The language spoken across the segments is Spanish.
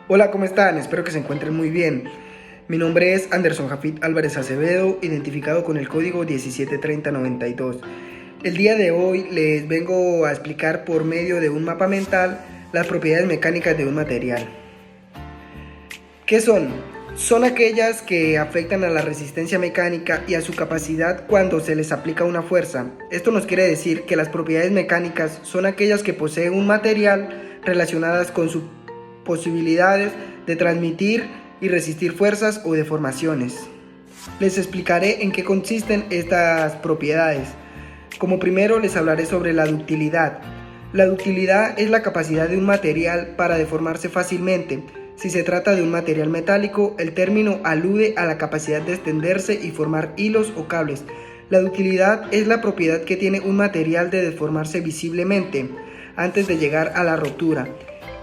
Hola, ¿cómo están? Espero que se encuentren muy bien. Mi nombre es Anderson Jafit Álvarez Acevedo, identificado con el código 173092. El día de hoy les vengo a explicar por medio de un mapa mental las propiedades mecánicas de un material. ¿Qué son? Son aquellas que afectan a la resistencia mecánica y a su capacidad cuando se les aplica una fuerza. Esto nos quiere decir que las propiedades mecánicas son aquellas que posee un material relacionadas con sus posibilidades de transmitir y resistir fuerzas o deformaciones. Les explicaré en qué consisten estas propiedades. Como primero les hablaré sobre la ductilidad. La ductilidad es la capacidad de un material para deformarse fácilmente. Si se trata de un material metálico, el término alude a la capacidad de extenderse y formar hilos o cables. La ductilidad es la propiedad que tiene un material de deformarse visiblemente antes de llegar a la rotura.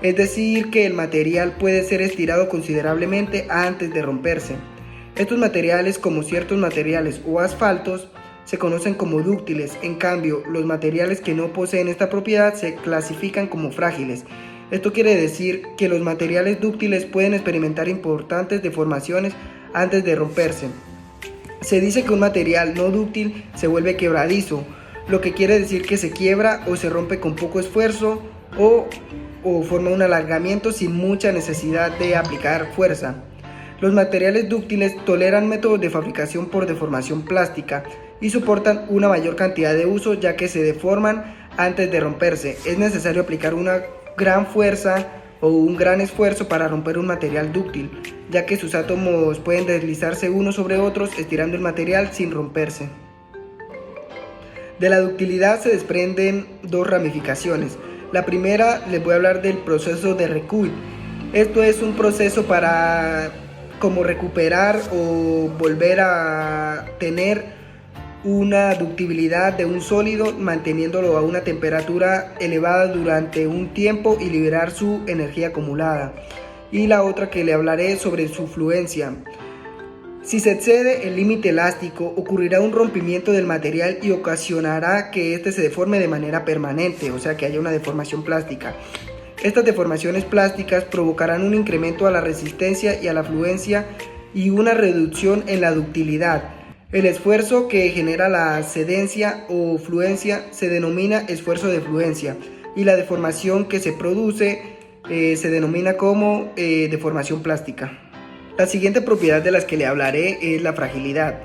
Es decir, que el material puede ser estirado considerablemente antes de romperse. Estos materiales, como ciertos materiales o asfaltos, se conocen como dúctiles. En cambio, los materiales que no poseen esta propiedad se clasifican como frágiles. Esto quiere decir que los materiales dúctiles pueden experimentar importantes deformaciones antes de romperse. Se dice que un material no dúctil se vuelve quebradizo, lo que quiere decir que se quiebra o se rompe con poco esfuerzo o forma un alargamiento sin mucha necesidad de aplicar fuerza. Los materiales dúctiles toleran métodos de fabricación por deformación plástica y soportan una mayor cantidad de uso, ya que se deforman antes de romperse. Es necesario aplicar una gran fuerza o un gran esfuerzo para romper un material dúctil, ya que sus átomos pueden deslizarse unos sobre otros, estirando el material sin romperse. De la ductilidad se desprenden dos ramificaciones. La primera, les voy a hablar del proceso de recuit. Esto es un proceso para como recuperar o volver a tener una ductibilidad de un sólido, manteniéndolo a una temperatura elevada durante un tiempo y liberar su energía acumulada. Y la otra que le hablaré sobre su fluencia. Si se excede el límite elástico, ocurrirá un rompimiento del material y ocasionará que éste se deforme de manera permanente, o sea que haya una deformación plástica. Estas deformaciones plásticas provocarán un incremento a la resistencia y a la fluencia y una reducción en la ductilidad. El esfuerzo que genera la cedencia o fluencia se denomina esfuerzo de fluencia y la deformación que se produce se denomina como deformación plástica. La siguiente propiedad de las que le hablaré es la fragilidad.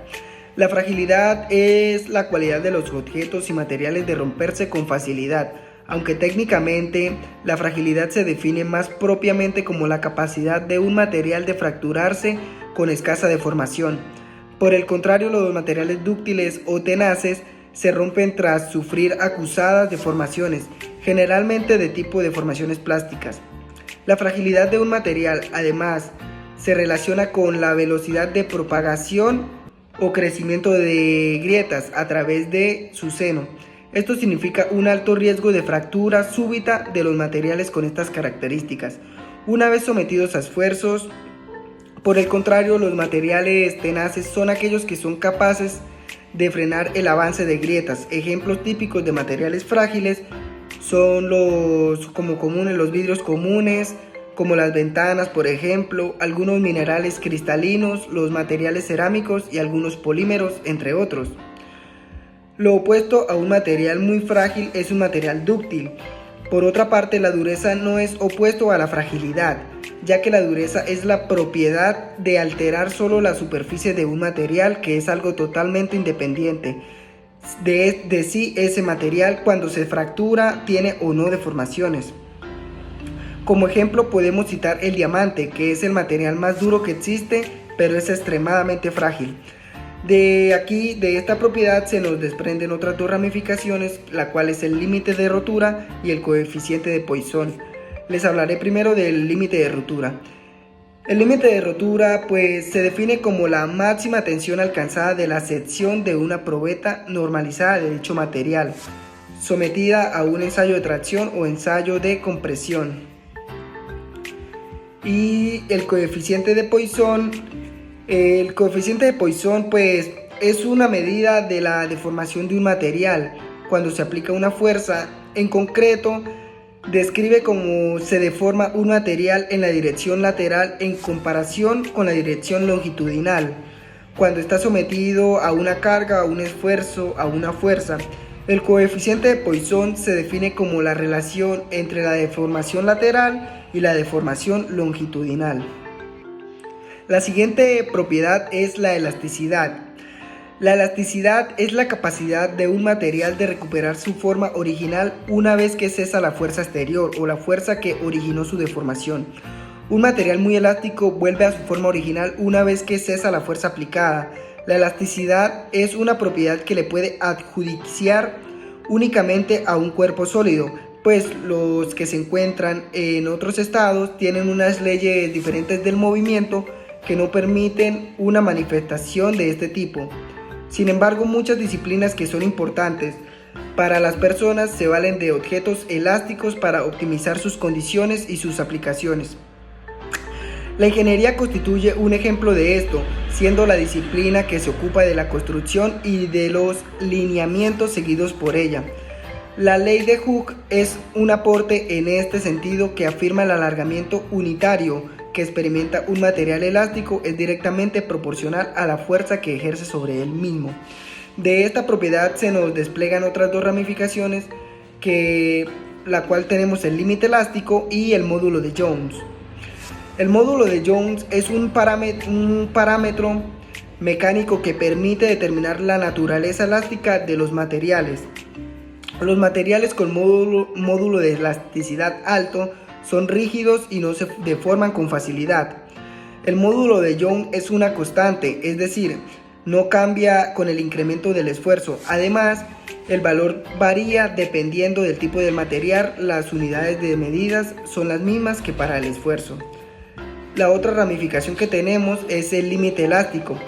La fragilidad es la cualidad de los objetos y materiales de romperse con facilidad, aunque técnicamente la fragilidad se define más propiamente como la capacidad de un material de fracturarse con escasa deformación. Por el contrario, los materiales dúctiles o tenaces se rompen tras sufrir acusadas deformaciones, generalmente de tipo deformaciones plásticas. La fragilidad de un material, además, se relaciona con la velocidad de propagación o crecimiento de grietas a través de su seno. Esto significa un alto riesgo de fractura súbita de los materiales con estas características, una vez sometidos a esfuerzos. Por el contrario, los materiales tenaces son aquellos que son capaces de frenar el avance de grietas. Ejemplos típicos de materiales frágiles son los vidrios comunes, como las ventanas, por ejemplo, algunos minerales cristalinos, los materiales cerámicos y algunos polímeros, entre otros. Lo opuesto a un material muy frágil es un material dúctil. Por otra parte, la dureza no es opuesto a la fragilidad, ya que la dureza es la propiedad de alterar solo la superficie de un material, que es algo totalmente independiente de sí ese material. Cuando se fractura, tiene o no deformaciones. Como ejemplo podemos citar el diamante, que es el material más duro que existe, pero es extremadamente frágil. De esta propiedad se nos desprenden otras dos ramificaciones, la cual es el límite de rotura y el coeficiente de Poisson. Les hablaré primero del límite de rotura. El límite de rotura se define como la máxima tensión alcanzada de la sección de una probeta normalizada de dicho material, sometida a un ensayo de tracción o ensayo de compresión. Y el coeficiente de Poisson. El coeficiente de Poisson es una medida de la deformación de un material cuando se aplica una fuerza. En concreto, describe cómo se deforma un material en la dirección lateral en comparación con la dirección longitudinal, cuando está sometido a una carga, a un esfuerzo, a una fuerza. El coeficiente de Poisson se define como la relación entre la deformación lateral y la deformación longitudinal. La siguiente propiedad es la elasticidad. La elasticidad es la capacidad de un material de recuperar su forma original una vez que cesa la fuerza exterior o la fuerza que originó su deformación. Un material muy elástico vuelve a su forma original una vez que cesa la fuerza aplicada. La elasticidad es una propiedad que le puede adjudiciar únicamente a un cuerpo sólido, pues los que se encuentran en otros estados tienen unas leyes diferentes del movimiento que no permiten una manifestación de este tipo. Sin embargo, muchas disciplinas que son importantes para las personas se valen de objetos elásticos para optimizar sus condiciones y sus aplicaciones. La ingeniería constituye un ejemplo de esto, siendo la disciplina que se ocupa de la construcción y de los lineamientos seguidos por ella. La ley de Hooke es un aporte en este sentido que afirma el alargamiento unitario que experimenta un material elástico es directamente proporcional a la fuerza que ejerce sobre él mismo. De esta propiedad se nos desplegan otras dos ramificaciones, la cual tenemos el límite elástico y el módulo de Jones. El módulo de Jones es un parámetro mecánico que permite determinar la naturaleza elástica de los materiales. Los materiales con módulo de elasticidad alto son rígidos y no se deforman con facilidad. El módulo de Young es una constante, es decir, no cambia con el incremento del esfuerzo. Además, el valor varía dependiendo del tipo de material. Las unidades de medidas son las mismas que para el esfuerzo. La otra ramificación que tenemos es el límite elástico.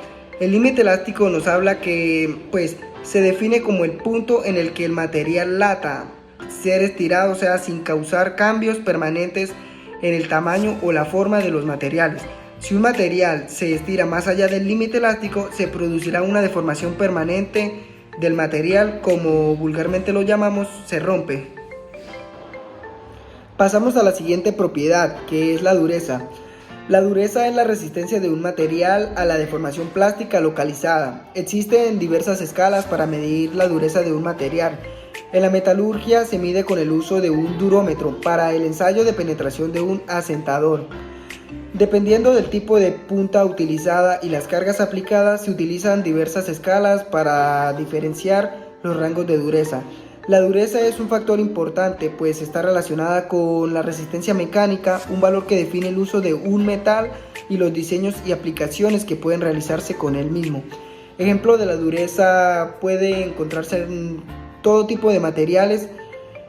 El límite elástico nos habla que se define como el punto en el que el material lata ser estirado, o sea, sin causar cambios permanentes en el tamaño o la forma de los materiales. Si un material se estira más allá del límite elástico, se producirá una deformación permanente del material, como vulgarmente lo llamamos, se rompe. Pasamos a la siguiente propiedad, que es la dureza. La dureza es la resistencia de un material a la deformación plástica localizada. Existen diversas escalas para medir la dureza de un material. En la metalurgia se mide con el uso de un durómetro para el ensayo de penetración de un asentador. Dependiendo del tipo de punta utilizada y las cargas aplicadas, se utilizan diversas escalas para diferenciar los rangos de dureza. La dureza es un factor importante, pues está relacionada con la resistencia mecánica, un valor que define el uso de un metal y los diseños y aplicaciones que pueden realizarse con el mismo. Ejemplo de la dureza puede encontrarse en todo tipo de materiales.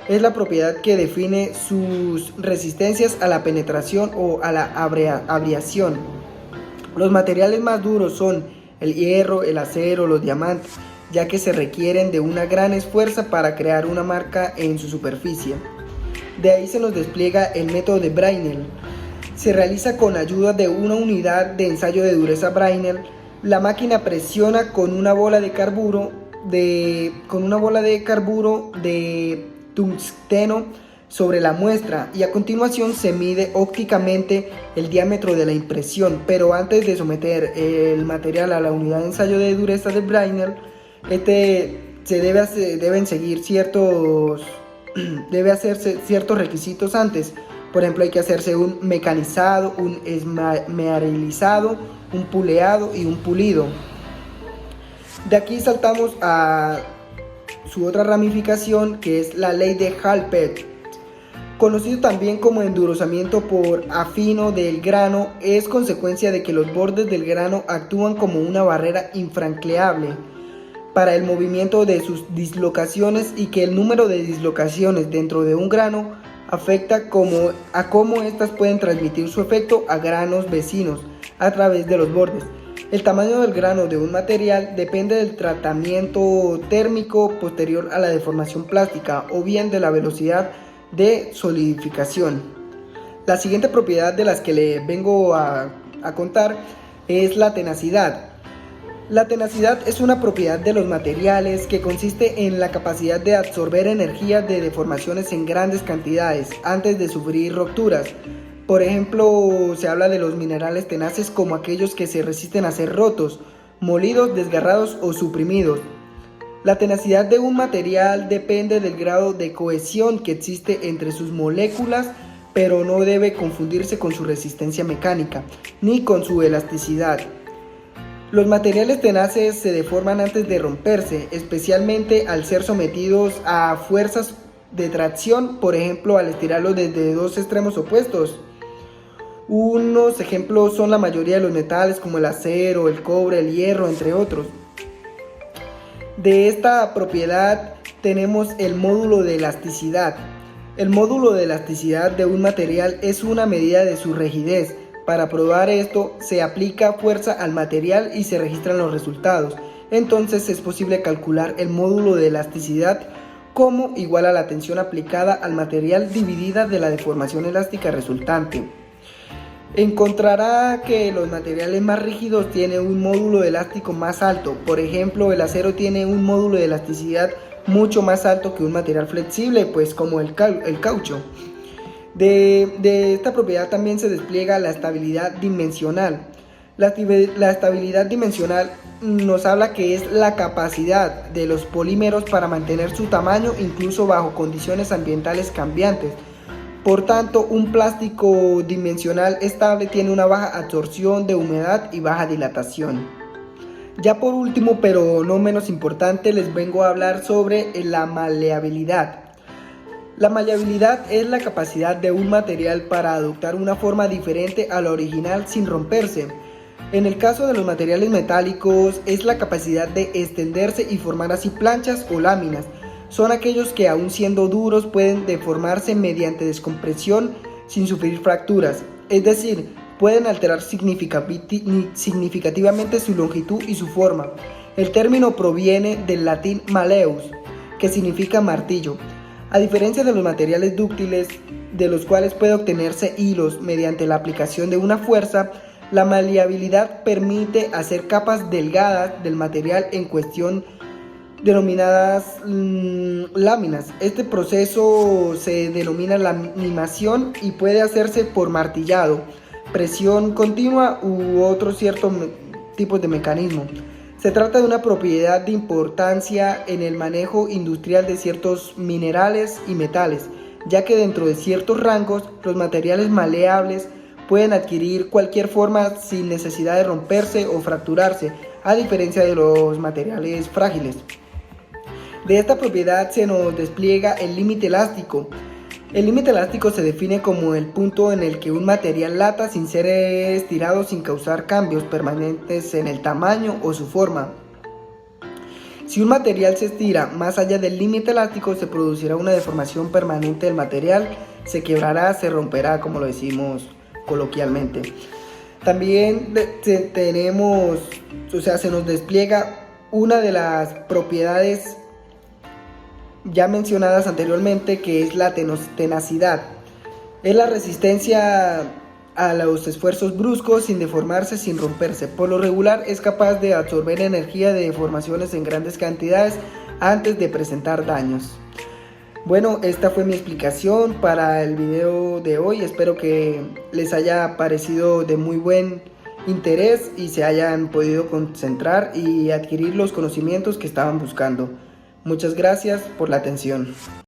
Es la propiedad que define sus resistencias a la penetración o a la abrasión. Los materiales más duros son el hierro, el acero, los diamantes, ya que se requieren de una gran esfuerzo para crear una marca en su superficie. De ahí se nos despliega el método de Brinell. Se realiza con ayuda de una unidad de ensayo de dureza Brinell. La máquina presiona con una bola de carburo de tungsteno sobre la muestra y a continuación se mide ópticamente el diámetro de la impresión, pero antes de someter el material a la unidad de ensayo de dureza de Brinell, debe hacerse ciertos requisitos antes. Por ejemplo, hay que hacerse un mecanizado, un esmerilizado, un puleado y un pulido. De aquí saltamos a su otra ramificación, que es la ley de Hallpert. Conocido también como endurecimiento por afino del grano, es consecuencia de que los bordes del grano actúan como una barrera infranqueable para el movimiento de sus dislocaciones y que el número de dislocaciones dentro de un grano afecta a cómo éstas pueden transmitir su efecto a granos vecinos a través de los bordes. El tamaño del grano de un material depende del tratamiento térmico posterior a la deformación plástica o bien de la velocidad de solidificación. La siguiente propiedad de las que le vengo a contar es la tenacidad. La tenacidad es una propiedad de los materiales que consiste en la capacidad de absorber energía de deformaciones en grandes cantidades antes de sufrir rupturas. Por ejemplo, se habla de los minerales tenaces como aquellos que se resisten a ser rotos, molidos, desgarrados o suprimidos. La tenacidad de un material depende del grado de cohesión que existe entre sus moléculas, pero no debe confundirse con su resistencia mecánica, ni con su elasticidad. Los materiales tenaces se deforman antes de romperse, especialmente al ser sometidos a fuerzas de tracción, por ejemplo al estirarlos desde dos extremos opuestos. Unos ejemplos son la mayoría de los metales como el acero, el cobre, el hierro, entre otros. De esta propiedad tenemos el módulo de elasticidad. El módulo de elasticidad de un material es una medida de su rigidez. Para probar esto, se aplica fuerza al material y se registran los resultados. Entonces es posible calcular el módulo de elasticidad como igual a la tensión aplicada al material dividida de la deformación elástica resultante. Encontrará que los materiales más rígidos tienen un módulo elástico más alto. Por ejemplo, el acero tiene un módulo de elasticidad mucho más alto que un material flexible, pues como el caucho. De esta propiedad también se despliega la estabilidad dimensional. La estabilidad dimensional nos habla que es la capacidad de los polímeros para mantener su tamaño incluso bajo condiciones ambientales cambiantes. Por tanto, un plástico dimensional estable tiene una baja absorción de humedad y baja dilatación. Ya por último, pero no menos importante, les vengo a hablar sobre la maleabilidad. La maleabilidad es la capacidad de un material para adoptar una forma diferente a la original sin romperse. En el caso de los materiales metálicos, es la capacidad de extenderse y formar así planchas o láminas. Son aquellos que aun siendo duros pueden deformarse mediante descompresión sin sufrir fracturas, es decir, pueden alterar significativamente su longitud y su forma. El término proviene del latín maleus, que significa martillo. A diferencia de los materiales dúctiles, de los cuales puede obtenerse hilos mediante la aplicación de una fuerza, la maleabilidad permite hacer capas delgadas del material en cuestión denominadas láminas. Este proceso se denomina laminación y puede hacerse por martillado, presión continua u otros ciertos tipos de mecanismo. Se trata de una propiedad de importancia en el manejo industrial de ciertos minerales y metales, ya que dentro de ciertos rangos los materiales maleables pueden adquirir cualquier forma sin necesidad de romperse o fracturarse, a diferencia de los materiales frágiles. De esta propiedad se nos despliega el límite elástico. El límite elástico se define como el punto en el que un material lata sin ser estirado sin causar cambios permanentes en el tamaño o su forma. Si un material se estira más allá del límite elástico, se producirá una deformación permanente del material, se quebrará, se romperá, como lo decimos coloquialmente. También se nos despliega una de las propiedades ya mencionadas anteriormente, que es la tenacidad. Es la resistencia a los esfuerzos bruscos sin deformarse, sin romperse. Por lo regular es capaz de absorber energía de deformaciones en grandes cantidades antes de presentar daños. Bueno, esta fue mi explicación para el video de hoy. Espero que les haya parecido de muy buen interés y se hayan podido concentrar y adquirir los conocimientos que estaban buscando. Muchas gracias por la atención.